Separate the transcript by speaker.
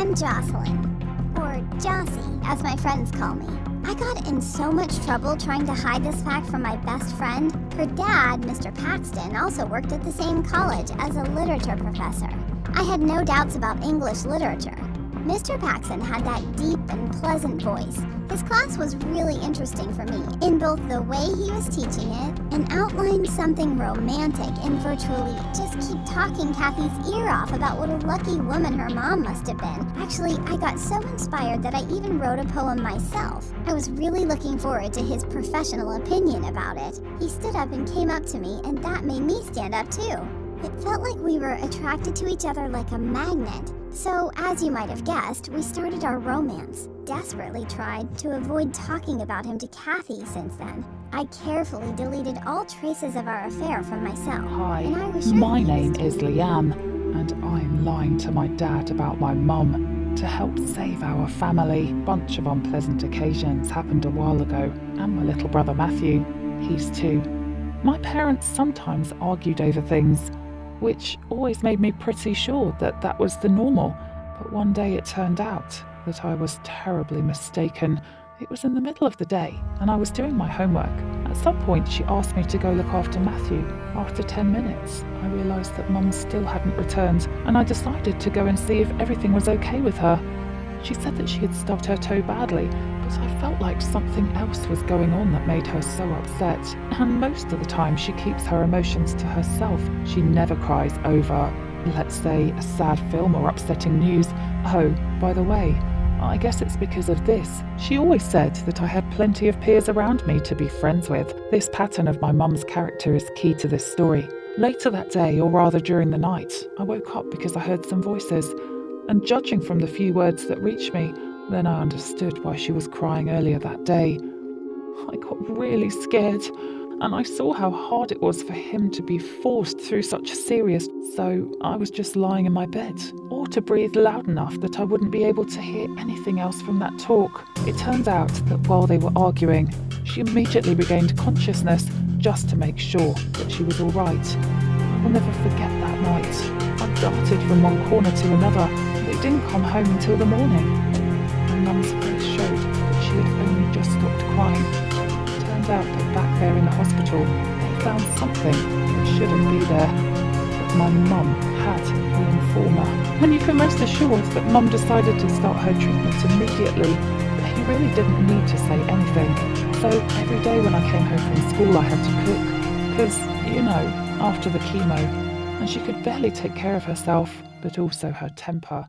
Speaker 1: I'm Jocelyn, or Jossie, as my friends call me. I got in so much trouble trying to hide this fact from my best friend. Her dad, Mr. Paxton, also worked at the same college as a literature professor. I had no doubts about English literature. Mr. Paxton had that deep and pleasant voice. His class was really interesting for me in both the way he was teaching it and outlined something romantic and virtually just keep talking Kathy's ear off about what a lucky woman her mom must have been. Actually, I got so inspired that I even wrote a poem myself. I was really looking forward to his professional opinion about it. He stood up and came up to me, and that made me stand up too. It felt like we were attracted to each other like a magnet. So, as you might have guessed, we started our romance. Desperately tried to avoid talking about him to Kathy since then. I carefully deleted all traces of our affair from myself.
Speaker 2: Hi,
Speaker 1: and I was sure
Speaker 2: my
Speaker 1: he was
Speaker 2: name
Speaker 1: too.
Speaker 2: is Leanne, and I'm lying to my dad about my mum to help save our family. Bunch of unpleasant occasions happened a while ago, and my little brother Matthew, he's 2. My parents sometimes argued over things, which always made me pretty sure that that was the normal. But one day it turned out that I was terribly mistaken. It was in the middle of the day, and I was doing my homework. At some point, she asked me to go look after Matthew. After 10 minutes, I realised that Mum still hadn't returned, and I decided to go and see if everything was okay with her. She said that she had stubbed her toe badly, but I felt like something else was going on that made her so upset. And most of the time she keeps her emotions to herself. She never cries over, let's say, a sad film or upsetting news. Oh, by the way, I guess it's because of this. She always said that I had plenty of peers around me to be friends with. This pattern of my mum's character is key to this story. Later that day, or rather during the night, I woke up because I heard some voices. And judging from the few words that reached me, then I understood why she was crying earlier that day. I got really scared, and I saw how hard it was for him to be forced through such serious, so I was just lying in my bed, or to breathe loud enough that I wouldn't be able to hear anything else from that talk. It turns out that while they were arguing, she immediately regained consciousness just to make sure that she was all right. I will never forget that night. I darted from one corner to another. They didn't come home until the morning. My mum's face showed that she had only just stopped crying. It turned out that back there in the hospital, they found something that shouldn't be there. But my mum had the lymphoma. And you can rest assured that Mum decided to start her treatment immediately. But he really didn't need to say anything. So every day when I came home from school I had to cook. Because, after the chemo, and she could barely take care of herself, but also her temper.